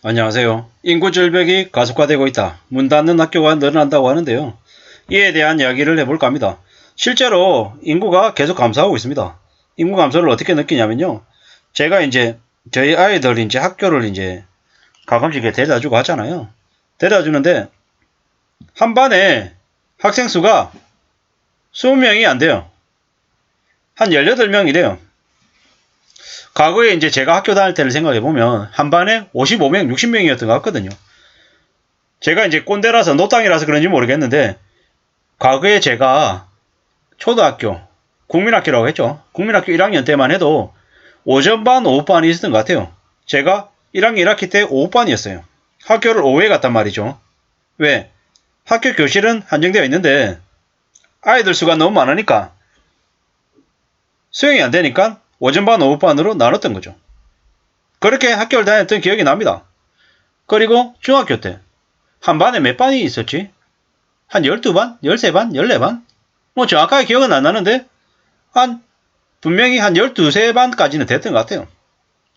안녕하세요. 인구 절벽이 가속화되고 있다. 문 닫는 학교가 늘어난다고 하는데요. 이에 대한 이야기를 해볼까 합니다. 실제로 인구가 계속 감소하고 있습니다. 인구 감소를 어떻게 느끼냐면요. 제가 이제 저희 아이들 이제 학교를 이제 가끔씩 데려다 주고 하잖아요. 데려다 주는데 한 반에 학생 수가 20명이 안 돼요. 한 18명이래요. 과거에 이제 제가 학교 다닐 때를 생각해 보면 한 반에 55명, 60명이었던 것 같거든요. 제가 이제 꼰대라서 노땅이라서 그런지 모르겠는데 과거에 제가 초등학교, 국민학교라고 했죠. 국민학교 1학년 때만 해도 오전반, 오후반이 있었던 것 같아요. 제가 1학년 1학기 때 오후반이었어요. 학교를 오후에 갔단 말이죠. 왜? 학교 교실은 한정되어 있는데 아이들 수가 너무 많으니까 수용이 안 되니까 오전반, 오후반으로 나눴던 거죠. 그렇게 학교를 다녔던 기억이 납니다. 그리고 중학교 때 한 반에 몇 반이 있었지? 한 12반? 13반? 14반? 뭐 정확하게 기억은 안 나는데 분명히 한 12, 13반까지는 됐던 것 같아요.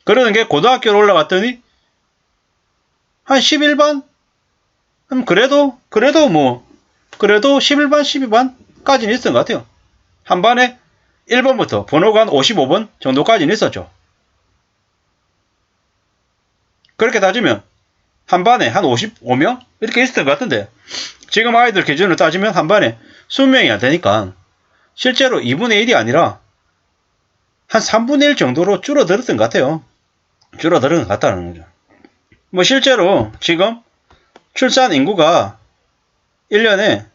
그러는 게 고등학교로 올라갔더니 한 11반? 그래도 11반, 12반까지는 있었던 것 같아요. 한 반에 1번부터 번호가 한 55번 정도까지는 있었죠. 그렇게 따지면 한 반에 한 55명? 이렇게 있었던 것 같은데 지금 아이들 기준으로 따지면 한 반에 20명이 안 되니까 실제로 2분의 1이 아니라 한 3분의 1 정도로 줄어들었던 것 같아요. 줄어드는 것 같다는 거죠. 뭐 실제로 지금 출산 인구가 1년에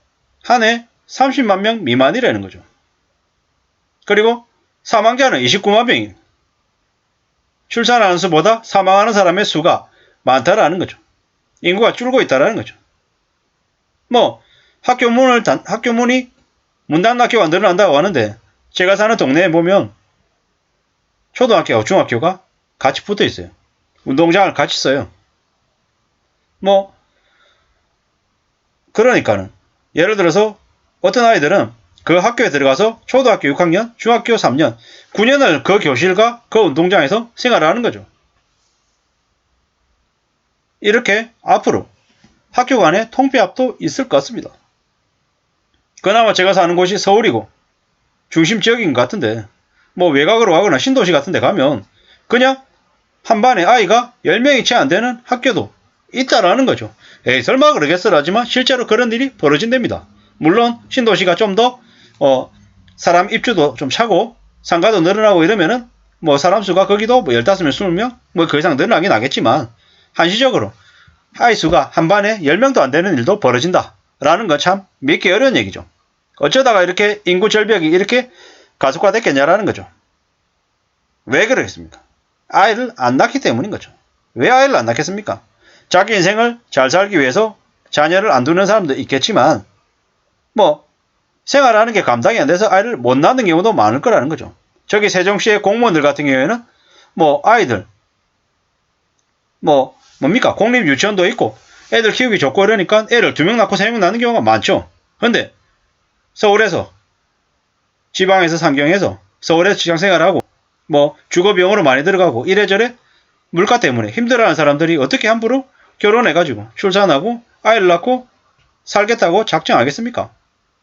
한 해 30만 명 미만이라는 거죠. 그리고 사망자는 29만 명이에요. 출산하는 수보다 사망하는 사람의 수가 많다라는 거죠. 인구가 줄고 있다라는 거죠. 뭐 학교 문이 문 닫는 학교가 늘어난다고 하는데 제가 사는 동네에 보면 초등학교와 중학교가 같이 붙어 있어요. 운동장을 같이 써요. 뭐 그러니까는 예를 들어서 어떤 아이들은 그 학교에 들어가서 초등학교 6학년, 중학교 3년, 9년을 그 교실과 그 운동장에서 생활을 하는 거죠. 이렇게 앞으로 학교 간에 통폐합도 있을 것 같습니다. 그나마 제가 사는 곳이 서울이고 중심 지역인 것 같은데 뭐 외곽으로 가거나 신도시 같은 데 가면 그냥 한 반에 아이가 10명이 채 안 되는 학교도 있다라는 거죠. 에이 설마 그러겠어라지만 실제로 그런 일이 벌어진답니다. 물론 신도시가 좀 더 사람 입주도 좀 차고 상가도 늘어나고 이러면은 뭐 사람 수가 거기도 뭐 15명, 20명 뭐 그 이상 늘어나긴 하겠지만 한시적으로 아이 수가 한 반에 10명도 안 되는 일도 벌어진다라는 건 참 믿기 어려운 얘기죠. 어쩌다가 이렇게 인구 절벽이 이렇게 가속화됐겠냐라는 거죠. 왜 그러겠습니까? 아이를 안 낳기 때문인 거죠. 왜 아이를 안 낳겠습니까? 자기 인생을 잘 살기 위해서 자녀를 안 두는 사람도 있겠지만 뭐 생활하는 게 감당이 안 돼서 아이를 못 낳는 경우도 많을 거라는 거죠. 저기 세종시의 공무원들 같은 경우에는 뭐 아이들 뭐 뭡니까 공립 유치원도 있고 애들 키우기 좋고 이러니까 애를 2명 낳고 3명 낳는 경우가 많죠. 근데 서울에서 지방에서 상경해서 서울에서 직장생활하고 뭐 주거비용으로 많이 들어가고 이래저래 물가 때문에 힘들어하는 사람들이 어떻게 함부로 결혼해가지고 출산하고 아이를 낳고 살겠다고 작정하겠습니까?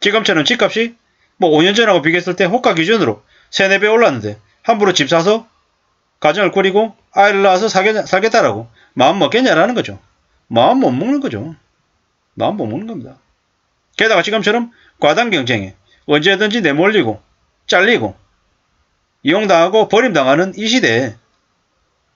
지금처럼 집값이 뭐 5년 전하고 비교했을 때 호가 기준으로 3, 4배 올랐는데 함부로 집 사서 가정을 꾸리고 아이를 낳아서 살겠다라고 마음 먹겠냐라는 거죠. 마음 못 먹는 거죠. 마음 못 먹는 겁니다. 게다가 지금처럼 과당 경쟁에 언제든지 내몰리고 잘리고 이용당하고 버림당하는 이 시대에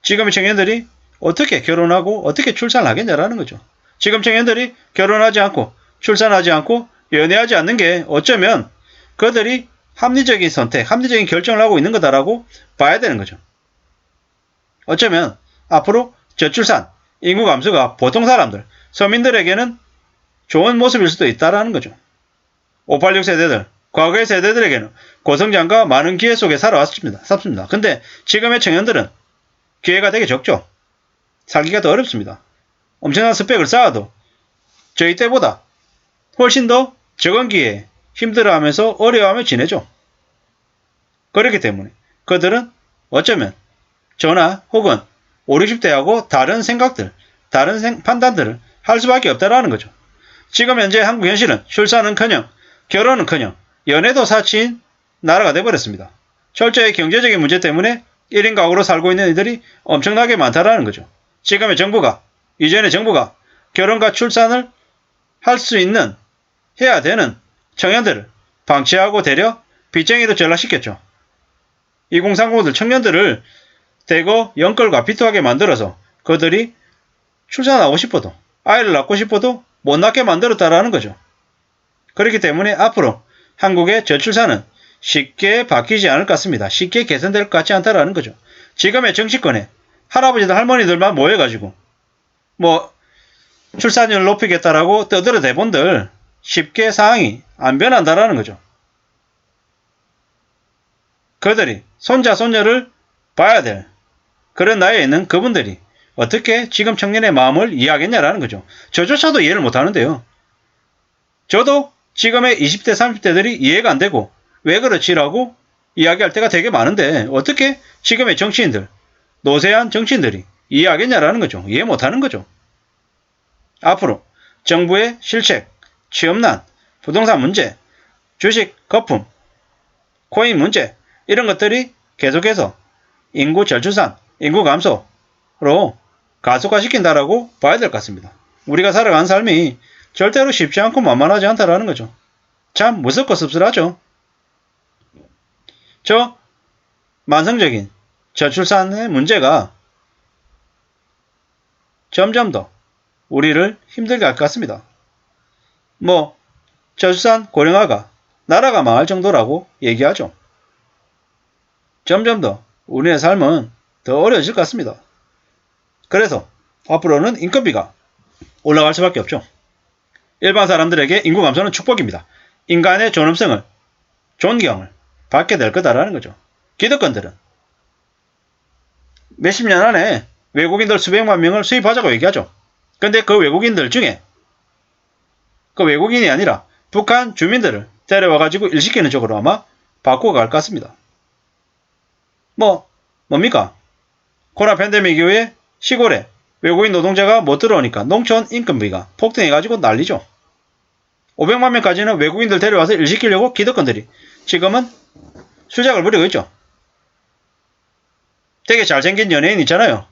지금의 청년들이 어떻게 결혼하고 어떻게 출산을 하겠냐라는 거죠. 지금 청년들이 결혼하지 않고 출산하지 않고 연애하지 않는 게 어쩌면 그들이 합리적인 선택, 합리적인 결정을 하고 있는 거다라고 봐야 되는 거죠. 어쩌면 앞으로 저출산, 인구 감소가 보통 사람들, 서민들에게는 좋은 모습일 수도 있다라는 거죠. 586 세대들, 과거의 세대들에게는 고성장과 많은 기회 속에 살았습니다. 근데 지금의 청년들은 기회가 되게 적죠. 살기가 더 어렵습니다. 엄청난 스펙을 쌓아도 저희 때보다 훨씬 더 적은 기회에 힘들어하면서 어려워하며 지내죠. 그렇기 때문에 그들은 어쩌면 저나 혹은 5, 60대하고 다른 생각들, 다른 판단들을 할 수밖에 없다라는 거죠. 지금 현재 한국 현실은 출산은커녕 결혼은커녕 연애도 사치인 나라가 돼버렸습니다. 철저히 경제적인 문제 때문에 1인 가구로 살고 있는 이들이 엄청나게 많다라는 거죠. 지금의 정부가, 이전의 정부가 결혼과 출산을 할 수 있는, 해야 되는 청년들을 방치하고 되려 빚쟁이로 전락시켰죠. 2030들 청년들을 대거 영끌과 비토하게 만들어서 그들이 출산하고 싶어도, 아이를 낳고 싶어도 못 낳게 만들었다라는 거죠. 그렇기 때문에 앞으로 한국의 저출산은 쉽게 바뀌지 않을 것 같습니다. 쉽게 개선될 것 같지 않다라는 거죠. 지금의 정치권에 할아버지들 할머니들만 모여가지고 출산율 높이겠다라고 떠들어대본들 쉽게 상황이 안 변한다라는 거죠. 그들이 손자 손녀를 봐야 될 그런 나이에 있는 그분들이 어떻게 지금 청년의 마음을 이해하겠냐라는 거죠. 저조차도 이해를 못하는데요. 저도 지금의 20대 30대들이 이해가 안 되고 왜 그렇지라고 이야기할 때가 되게 많은데 어떻게 지금의 정치인들, 노세한 정치인들이 이해하겠냐라는 거죠. 이해 못하는 거죠. 앞으로 정부의 실책, 취업난, 부동산 문제, 주식 거품, 코인 문제 이런 것들이 계속해서 인구 저출산, 인구 감소로 가속화시킨다라고 봐야 될 것 같습니다. 우리가 살아가는 삶이 절대로 쉽지 않고 만만하지 않다라는 거죠. 참 무섭고 씁쓸하죠. 저 만성적인 저출산의 문제가 점점 더 우리를 힘들게 할 것 같습니다. 저출산 고령화가 나라가 망할 정도라고 얘기하죠. 점점 더 우리의 삶은 더 어려워질 것 같습니다. 그래서 앞으로는 인건비가 올라갈 수밖에 없죠. 일반 사람들에게 인구 감소는 축복입니다. 인간의 존엄성을, 존경을 받게 될 거다라는 거죠. 기득권들은 몇십 년 안에 외국인들 수백만 명을 수입하자고 얘기하죠. 근데 그 외국인들 중에 그 외국인이 아니라 북한 주민들을 데려와가지고 일시키는 쪽으로 아마 바꾸어 갈 것 같습니다. 뭡니까? 코로나 팬데믹 이후에 시골에 외국인 노동자가 못 들어오니까 농촌 인건비가 폭등해가지고 난리죠. 500만 명까지는 외국인들 데려와서 일시키려고 기득권들이 지금은 수작을 부리고 있죠. 되게 잘생긴 연예인 있잖아요.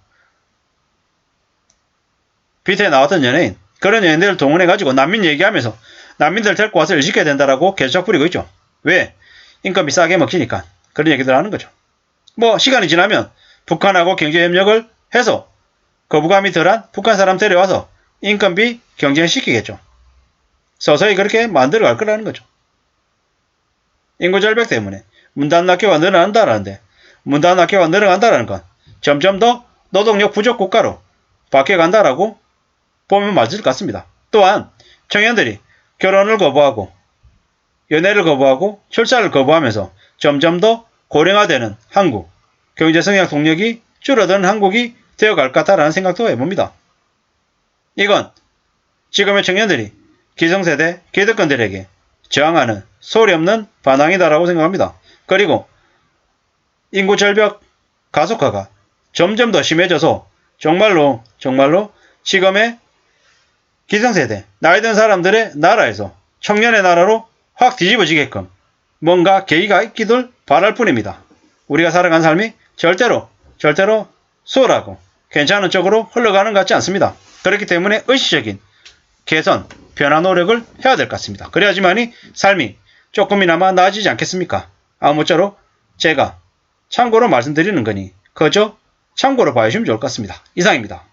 비트에 나왔던 연예인. 그런 연예인들을 동원해가지고 난민 얘기하면서 난민들 데리고 와서 일시켜야 된다라고 계속 부리고 있죠. 왜? 인건비 싸게 먹히니까. 그런 얘기들 하는 거죠. 시간이 지나면 북한하고 경제협력을 해서 거부감이 덜한 북한 사람 데려와서 인건비 경쟁시키겠죠. 서서히 그렇게 만들어갈 거라는 거죠. 인구 절벽 때문에 문단 학교가 늘어난다라는데 문단 학교가 늘어간다라는 건 점점 더 노동력 부족 국가로 바뀌어간다라고 보면 맞을 것 같습니다. 또한 청년들이 결혼을 거부하고 연애를 거부하고 출산을 거부하면서 점점 더 고령화되는 한국, 경제 성장 동력이 줄어드는 한국이 되어갈 것 같다라는 생각도 해봅니다. 이건 지금의 청년들이 기성세대 기득권들에게 저항하는 소리 없는 반항이다라고 생각합니다. 그리고 인구 절벽 가속화가 점점 더 심해져서 정말로 지금의 기성세대 나이 든 사람들의 나라에서 청년의 나라로 확 뒤집어지게끔 뭔가 계기가 있기를 바랄 뿐입니다. 우리가 살아가는 삶이 절대로 수월하고 괜찮은 쪽으로 흘러가는 것 같지 않습니다. 그렇기 때문에 의식적인 개선, 변화 노력을 해야 될 것 같습니다. 그래야지만이 삶이 조금이나마 나아지지 않겠습니까? 아무쪼록 제가 참고로 말씀드리는 거니 그저 참고로 봐주시면 좋을 것 같습니다. 이상입니다.